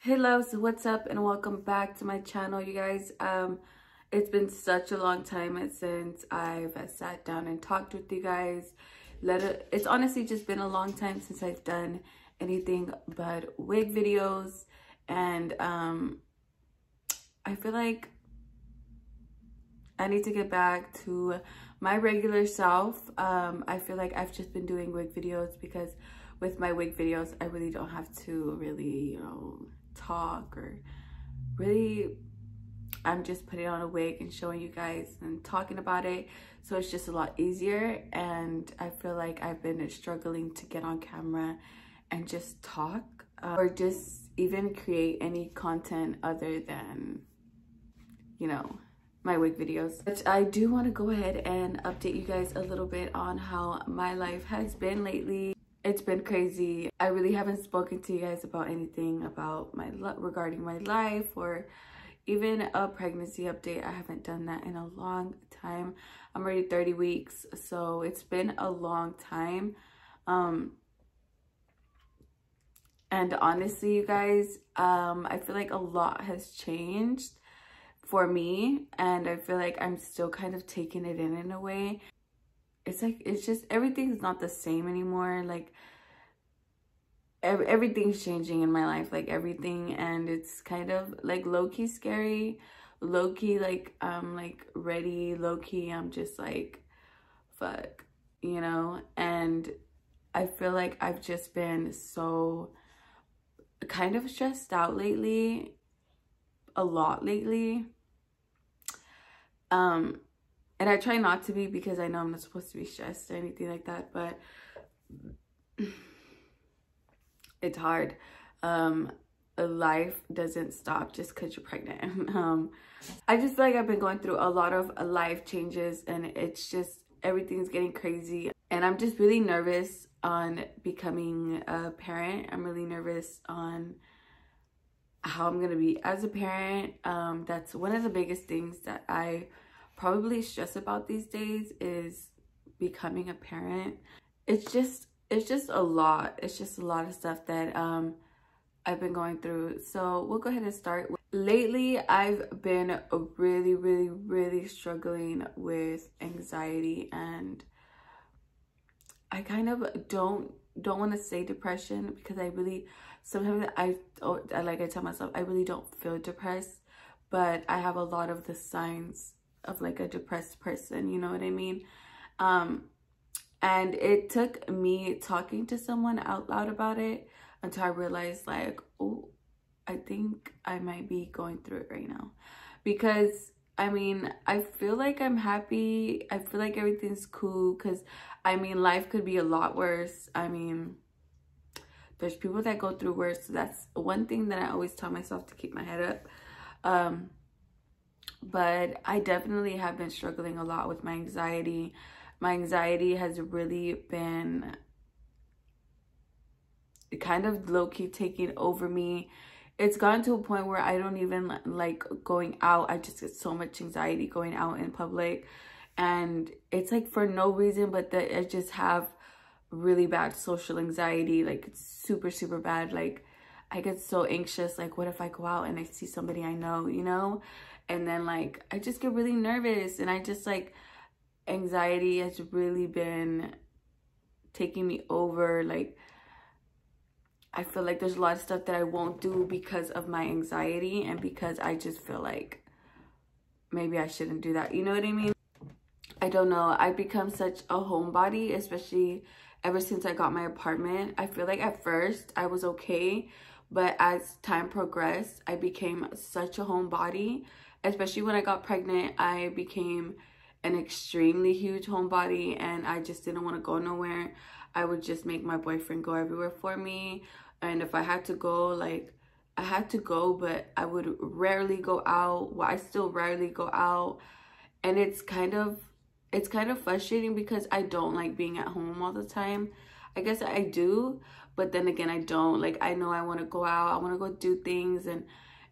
Hey loves, what's up and welcome back to my channel, you guys. It's been such a long time since I've sat down and talked with you guys. It's honestly just been a long time since I've done anything but wig videos, and I feel like I need to get back to my regular self. I feel like I've just been doing wig videos because with my wig videos I really don't have to really, talk or really, I'm just putting on a wig and showing you guys and talking about it, so it's just a lot easier. And I feel like I've been struggling to get on camera and just talk or just even create any content other than, my wig videos. But I do want to go ahead and update you guys a little bit on how my life has been lately. It's been crazy. I really haven't spoken to you guys about anything about regarding my life or even a pregnancy update. I haven't done that in a long time. I'm already 30 weeks, so it's been a long time. And honestly, you guys, I feel like a lot has changed for me, and I feel like I'm still kind of taking it in a way. It's just everything's not the same anymore. Like everything's changing in my life, like everything, and it's kind of like low-key scary, low-key like I'm like ready, low-key I'm just like fuck, and I feel like I've just been so kind of stressed out lately, a lot lately. And I try not to be because I know I'm not supposed to be stressed or anything like that, but it's hard. Life doesn't stop just because you're pregnant. I just feel like I've been going through a lot of life changes, and it's just everything's getting crazy. And I'm just really nervous on becoming a parent. I'm really nervous on how I'm going to be as a parent. That's one of the biggest things that I probably stress about these days, is becoming a parent. It's just a lot. It's just a lot of stuff that I've been going through. So we'll go ahead and start. Lately, I've been really struggling with anxiety, and I kind of don't want to say depression because I really, sometimes I tell myself I really don't feel depressed, but I have a lot of the signs of like a depressed person, you know what I mean? And it took me talking to someone out loud about it until I realized, like, oh, I think I might be going through it right now. Because I mean, I feel like I'm happy. I feel like everything's cool, because I mean, life could be a lot worse. I mean, there's people that go through worse. So that's one thing that I always tell myself, to keep my head up. But I definitely have been struggling a lot with my anxiety. My anxiety has really been kind of low-key taking over me. It's gotten to a point where I don't even like going out. I just get so much anxiety going out in public. And it's like for no reason, but that I just have really bad social anxiety. Like it's super bad. Like I get so anxious. Like what if I go out and I see somebody I know, and then like I just get really nervous, and I just like, anxiety has really been taking me over. Like I feel like there's a lot of stuff that I won't do because of my anxiety, and because I just feel like maybe I shouldn't do that, you know what I mean? I don't know. I've become such a homebody, especially ever since I got my apartment. I feel like at first I was okay, but as time progressed, I became such a homebody. Especially when I got pregnant, I became an extremely huge homebody, and I just didn't want to go nowhere. I would just make my boyfriend go everywhere for me. And if I had to go, like, I had to go, but I would rarely go out. Well, I still rarely go out. And it's kind of frustrating because I don't like being at home all the time. I guess I do, but then again, I don't. Like, I know I want to go out. I want to go do things. And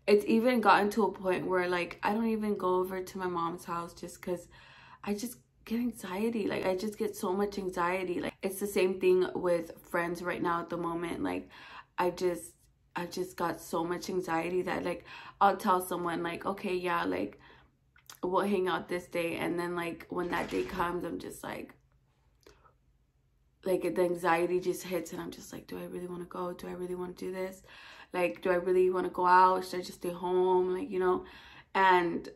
it's even gotten to a point where, like, I don't even go over to my mom's house just because I just get anxiety. Like, I just get so much anxiety. Like, it's the same thing with friends right now at the moment. Like, I just I just got so much anxiety that like I'll tell someone like, okay, yeah, like we'll hang out this day, and then like when that day comes, I'm just like the anxiety just hits, and I'm just like, do I really want to go? Do I really want to do this? Like, do I really want to go out? Should I just stay home? Like, you know, and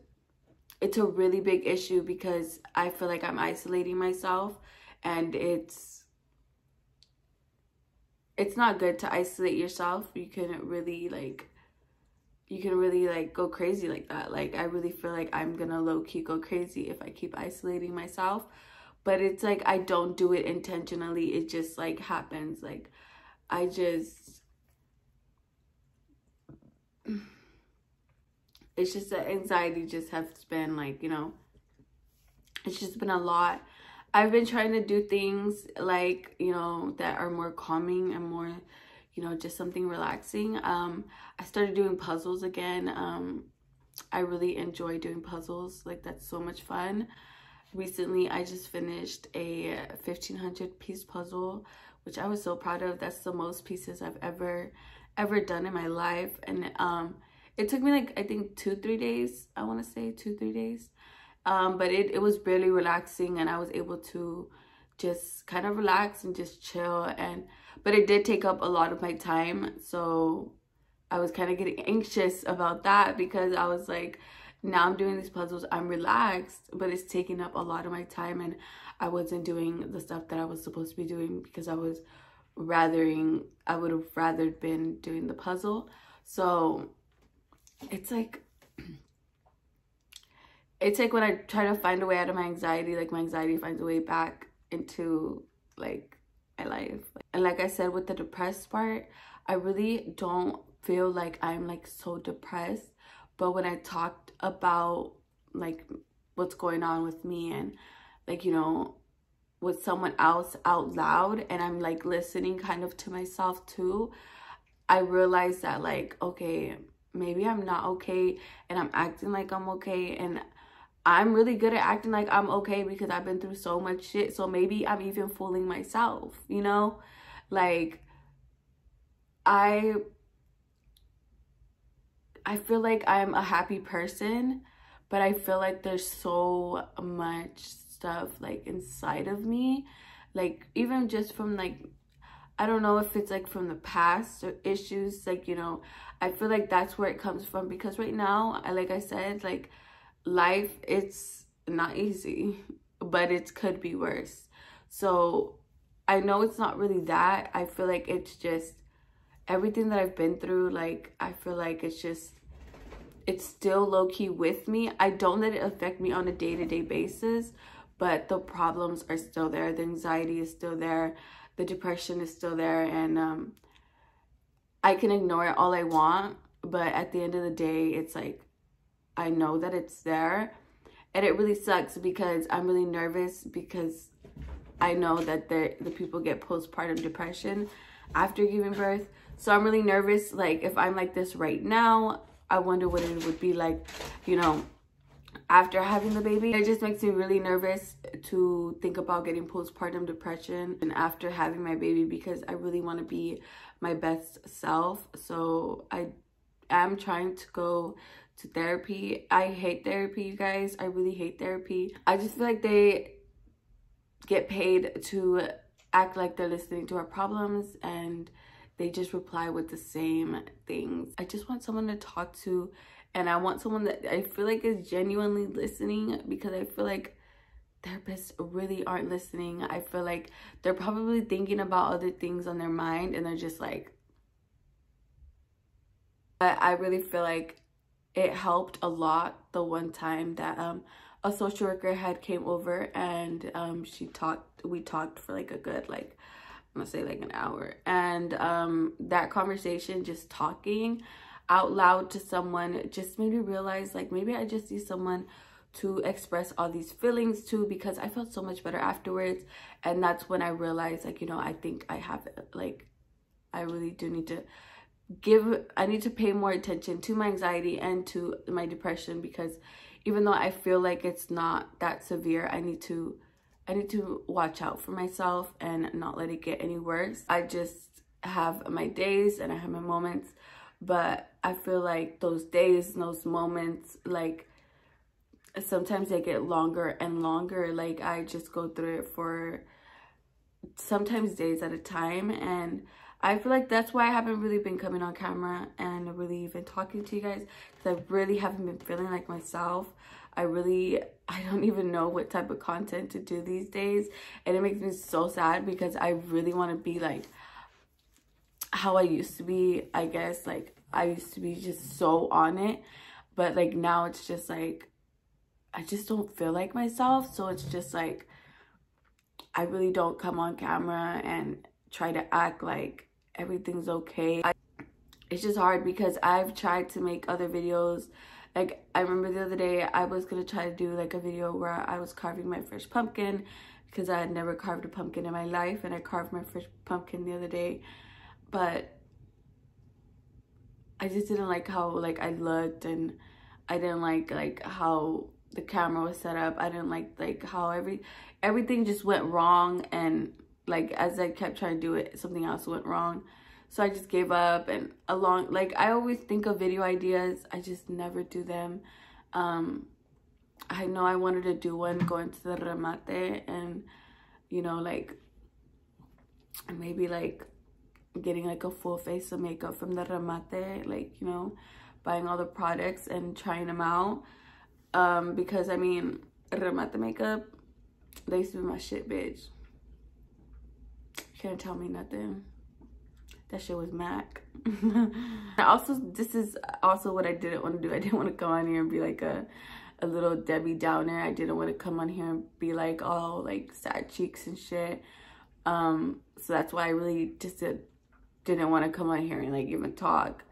it's a really big issue because I feel like I'm isolating myself, and it's not good to isolate yourself. You can really go crazy like that. Like, I really feel like I'm gonna low-key go crazy if I keep isolating myself. But it's like I don't do it intentionally. It just like happens. Like, it's just that anxiety just has been like, you know, it's just been a lot. I've been trying to do things like, you know, that are more calming and more, you know, just something relaxing. I started doing puzzles again. I really enjoy doing puzzles. Like, that's so much fun. Recently, I just finished a 1,500 piece puzzle, which I was so proud of. That's the most pieces I've ever done in my life. And it took me like, I think 2-3 days. I want to say 2-3 days. But it was really relaxing, and I was able to just kind of relax and just chill. But it did take up a lot of my time, so I was kind of getting anxious about that, because I was like, now I'm doing these puzzles, I'm relaxed, but it's taking up a lot of my time, and I wasn't doing the stuff that I was supposed to be doing because I would have rather been doing the puzzle. So it's like when I try to find a way out of my anxiety, like my anxiety finds a way back into like my life. And like I said, with the depressed part, I really don't feel like I'm like so depressed. But when I talked about like what's going on with me, and like, you know, with someone else out loud, and I'm like listening kind of to myself too, I realized that like, okay, maybe I'm not okay, and I'm acting like I'm okay, and I'm really good at acting like I'm okay because I've been through so much shit. So maybe I'm even fooling myself, you know? Like, I feel like I'm a happy person, but I feel like there's so much stuff like inside of me, like even just from like, I don't know if it's like from the past or issues, like, you know, I feel like that's where it comes from. Because right now, like I said, like life, it's not easy, but it could be worse. So I know it's not really that. I feel like it's just everything that I've been through. Like, I feel like it's still low-key with me. I don't let it affect me on a day-to-day basis, but the problems are still there. The anxiety is still there. The depression is still there. And I can ignore it all I want, but at the end of the day, it's like, I know that it's there. And it really sucks because I'm really nervous, because I know that the people get postpartum depression after giving birth. So I'm really nervous. Like, if I'm like this right now, I wonder what it would be like, you know, after having the baby. It just makes me really nervous to think about getting postpartum depression and after having my baby, because I really want to be my best self. So I am trying to go to therapy. I hate therapy, you guys. I really hate therapy. I just feel like they get paid to act like they're listening to our problems, and they just reply with the same things. I just want someone to talk to, and I want someone that I feel like is genuinely listening, because I feel like therapists really aren't listening. I feel like they're probably thinking about other things on their mind, and they're just like, but I really feel like it helped a lot the one time that a social worker had came over, and we talked for like a good, like, I'm gonna say like an hour. And that conversation, just talking out loud to someone, just made me realize like maybe I just need someone to express all these feelings to, because I felt so much better afterwards. And that's when I realized, like, you know, I think I have it. Like, I really do need to I need to pay more attention to my anxiety and to my depression, because even though I feel like it's not that severe, I need to watch out for myself and not let it get any worse. I just have my days and I have my moments But I feel like those days, those moments, like sometimes they get longer and longer. Like I just go through it for sometimes days at a time, and I feel like that's why I haven't really been coming on camera and really even talking to you guys, because I really haven't been feeling like myself. I don't even know what type of content to do these days, and it makes me so sad because I really want to be like how I used to be. I guess like I used to be just so on it, but like now it's just like I just don't feel like myself. So it's just like I really don't come on camera and try to act like everything's okay. It's just hard because I've tried to make other videos. Like I remember the other day I was gonna try to do like a video where I was carving my first pumpkin, because I had never carved a pumpkin in my life, and I carved my first pumpkin the other day. But I just didn't like how like I looked, and I didn't like how the camera was set up. I didn't like how everything just went wrong, and like as I kept trying to do it, something else went wrong. So I just gave up, and like I always think of video ideas, I just never do them. I know I wanted to do one going to the remate, and you know, like maybe like getting like a full face of makeup from the remate, like, you know, buying all the products and trying them out. Because I mean, remate makeup, they used to be my shit, bitch. Can't tell me nothing. That shit was Mac. This is also what I didn't want to do. I didn't want to come on here and be like a little Debbie Downer. I didn't want to come on here and be like all like sad cheeks and shit. So that's why I really just didn't want to come on here and like even talk.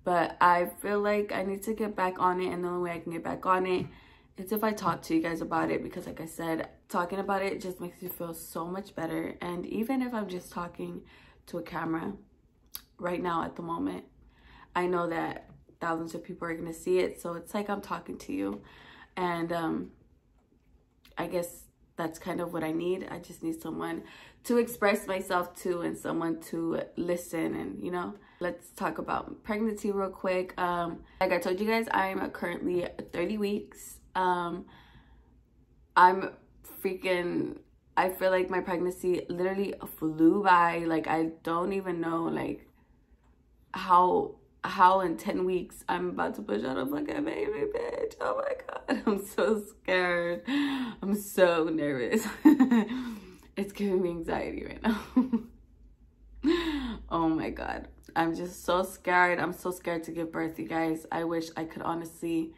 But I feel like I need to get back on it, and the only way I can get back on it is if I talk to you guys about it, because like I said, talking about it just makes me feel so much better. And even if I'm just talking to a camera right now at the moment, I know that thousands of people are gonna see it, so it's like I'm talking to you. And I guess that's kind of what I need. I just need someone to express myself to, and someone to listen. And you know, let's talk about pregnancy real quick. Like I told you guys, I'm currently 30 weeks. I feel like my pregnancy literally flew by. Like I don't even know like how in 10 weeks I'm about to push out a fucking baby, bitch. Oh my god, I'm so scared. I'm so nervous. It's giving me anxiety right now. Oh my god, I'm just so scared. I'm so scared to give birth, you guys. I wish I could honestly,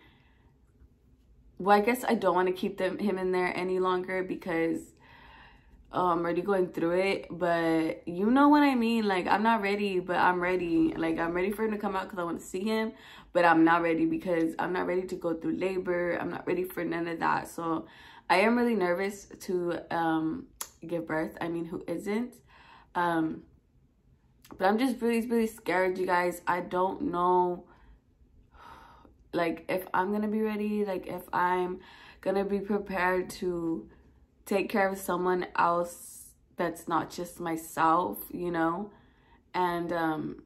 well, I guess I don't want to keep him in there any longer, because I'm already going through it. But you know what I mean, like I'm not ready, but I'm ready. Like I'm ready for him to come out because I want to see him, but I'm not ready because I'm not ready to go through labor. I'm not ready for none of that. So I am really nervous to give birth. I mean, who isn't? But I'm just really scared, you guys. I don't know like if I'm gonna be ready, like if I'm gonna be prepared to take care of someone else that's not just myself, you know. And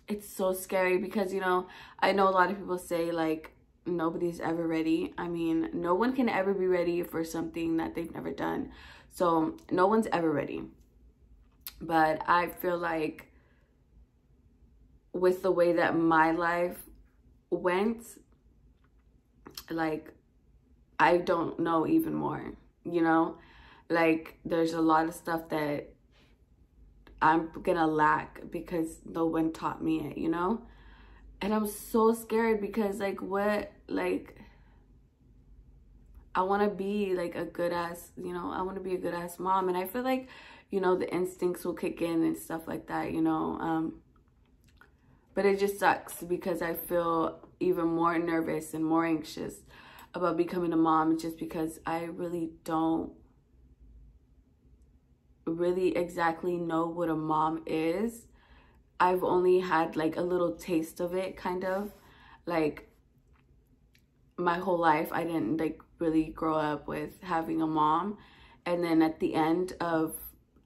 it's so scary because, you know, I know a lot of people say like nobody's ever ready. I mean, no one can ever be ready for something that they've never done, so no one's ever ready. But I feel like with the way that my life went, like I don't know even more, you know. Like there's a lot of stuff that I'm gonna lack because no one taught me it, you know. And I'm so scared because like what, like I want to be like a good ass, you know, I want to be a good ass mom. And I feel like, you know, the instincts will kick in and stuff like that, you know. But it just sucks because I feel even more nervous and more anxious about becoming a mom, just because I really don't really exactly know what a mom is. I've only had like a little taste of it, kind of. Like my whole life I didn't like really grow up with having a mom. And then at the end of,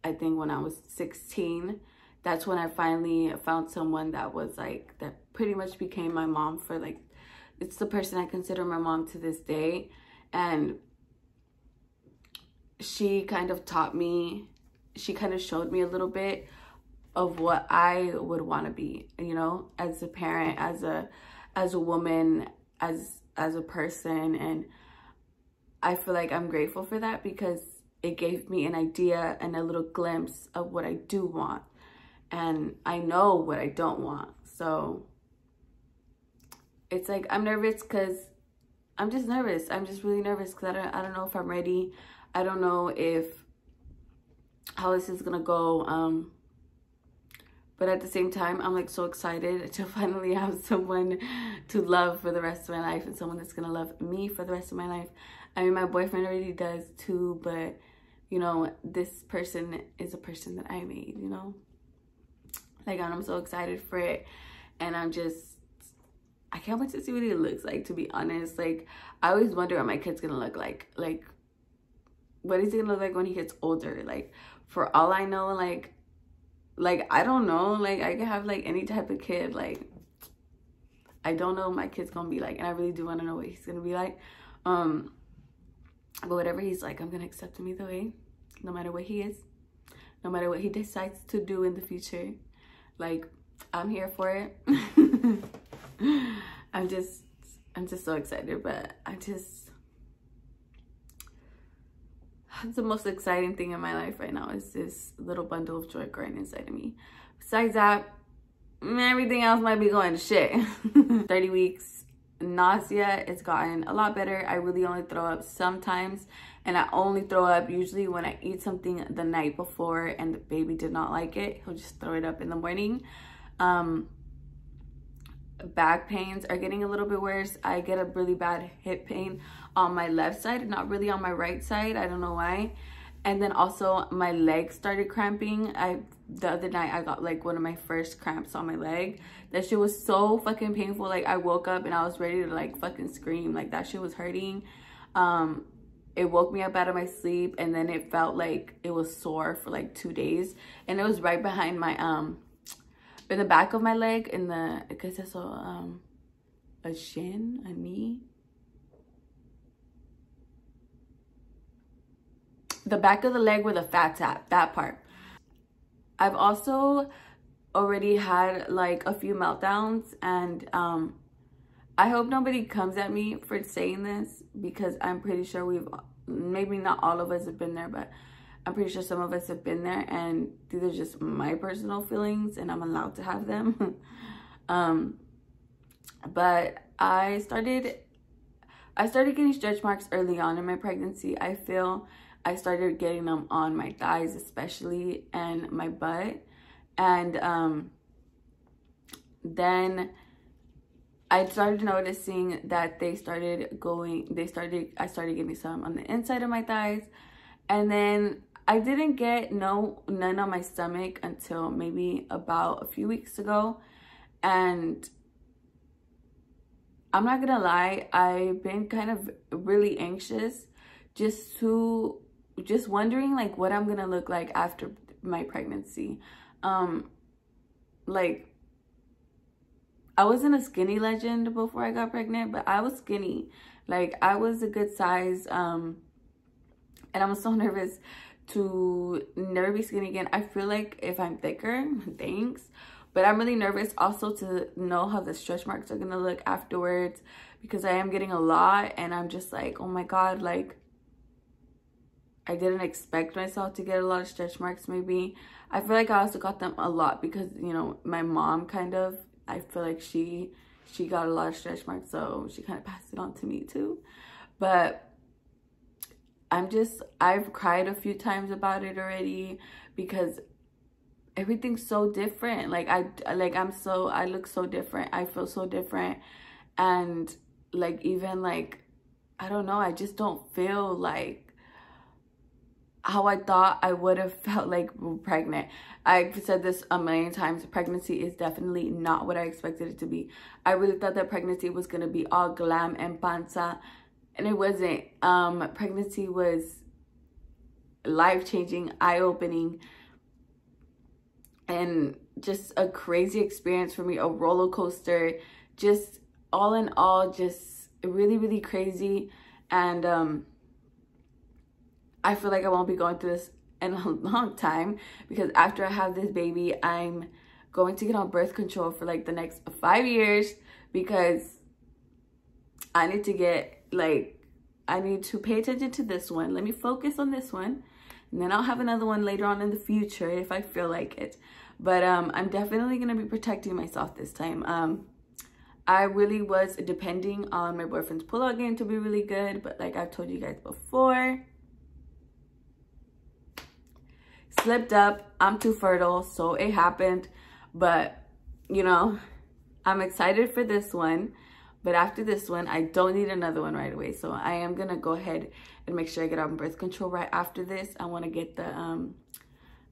I think when I was 16, that's when I finally found someone that was like, that pretty much became my mom for like, it's the person I consider my mom to this day. And she kind of taught me, she kind of showed me a little bit of what I would want to be, you know, as a parent, as a woman, as a person. And I feel like I'm grateful for that, because it gave me an idea and a little glimpse of what I do want. And I know what I don't want. So it's like, I'm nervous because I'm just nervous. I'm just really nervous because I don't know if I'm ready. I don't know how this is gonna go. But at the same time, I'm like so excited to finally have someone to love for the rest of my life, and someone that's gonna love me for the rest of my life. I mean, my boyfriend already does too, but you know, this person is a person that I made, you know? Like, I'm so excited for it. And I can't wait to see what he looks like, to be honest. Like, I always wonder what my kid's gonna look like. Like, what is he gonna look like when he gets older? Like, for all I know, like I don't know, like I could have like any type of kid. Like, I don't know what my kid's gonna be like, and I really do want to know what he's gonna be like. But whatever he's like, I'm gonna accept him either way, no matter what he is, no matter what he decides to do in the future. Like, I'm here for it. I'm just so excited. But the most exciting thing in my life right now is this little bundle of joy growing inside of me. Besides that, everything else might be going to shit. 30 weeks, nausea, it's gotten a lot better. I really only throw up sometimes, and I only throw up usually when I eat something the night before and the baby did not like it. He'll just throw it up in the morning. Back pains are getting a little bit worse. I get a really bad hip pain on my left side, not really on my right side. I don't know why. And then also my leg started cramping. The other night I got like one of my first cramps on my leg. That shit was so fucking painful. Like, I woke up and I was ready to like fucking scream. Like, that shit was hurting. It woke me up out of my sleep, and then it felt like it was sore for like 2 days. And it was right behind my in the back of my leg, in the, I guess that's a shin, a knee. The back of the leg where the fat's at, that part. I've also already had like a few meltdowns, and I hope nobody comes at me for saying this, because I'm pretty sure maybe not all of us have been there, but I'm pretty sure some of us have been there, and these are just my personal feelings, and I'm allowed to have them. But I started getting stretch marks early on in my pregnancy. I feel I started getting them on my thighs especially, and my butt. And then I started noticing that I started getting some on the inside of my thighs. And then I didn't get none on my stomach until maybe about a few weeks ago. And I'm not gonna lie, I've been kind of really anxious, just wondering like what I'm gonna look like after my pregnancy. Like, I wasn't a skinny legend before I got pregnant, but I was skinny. Like, I was a good size. And I'm so nervous to never be skinny again. I feel like if I'm thicker, thanks. But I'm really nervous also to know how the stretch marks are gonna look afterwards, because I am getting a lot, and I'm just like, oh my God, like, I didn't expect myself to get a lot of stretch marks maybe. I feel like I also got them a lot because, you know, my mom kind of, I feel like she got a lot of stretch marks, so she kind of passed it on to me too. But I've cried a few times about it already, because everything's so different. Like, I look so different. I feel so different. And like, even like, I don't know, I just don't feel like how I thought I would have felt like pregnant. I've said this a million times. Pregnancy is definitely not what I expected it to be. I really thought that pregnancy was going to be all glam and panza, and it wasn't. Pregnancy was life-changing, eye-opening. and just a crazy experience for me, a roller coaster, just all in all, just really, really crazy. And I feel like I won't be going through this in a long time, because after I have this baby, I'm going to get on birth control for like the next 5 years, because I need to get I need to pay attention to this one. Let me focus on this one, and then I'll have another one later on in the future if I feel like it. But I'm definitely going to be protecting myself this time. I really was depending on my boyfriend's pull-out game to be really good, but like I've told you guys before, slipped up. I'm too fertile, so it happened. But, you know, I'm excited for this one. But after this one, I don't need another one right away. So I am going to go ahead and make sure I get on birth control right after this. I want to get the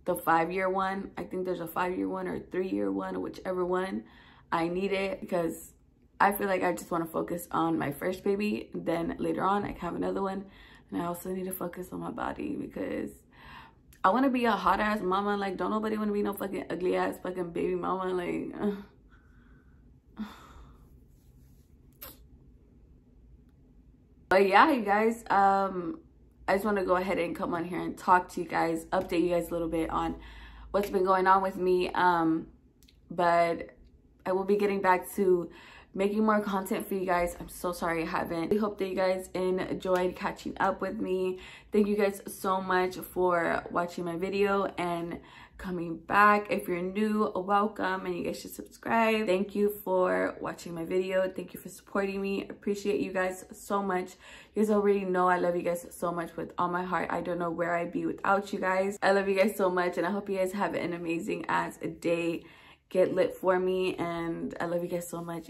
5-year one. I think there's a 5-year one or a 3-year one, whichever one. I need it because I feel like I just want to focus on my first baby. Then later on, I can have another one. And I also need to focus on my body, because I want to be a hot ass mama. Like, don't nobody want to be no fucking ugly ass fucking baby mama. Like, But yeah, you guys, I just want to go ahead and come on here and talk to you guys, update you guys a little bit on what's been going on with me. But I will be getting back to making more content for you guys. I'm so sorry I haven't. I hope that you guys enjoyed catching up with me. Thank you guys so much for watching my video and coming back. If you're new, welcome, and you guys should subscribe. Thank you for watching my video. Thank you for supporting me. Appreciate you guys so much. You guys already know I love you guys so much with all my heart. I don't know where I'd be without you guys. I love you guys so much, and I hope you guys have an amazing ass day. Get lit for me, and I love you guys so much.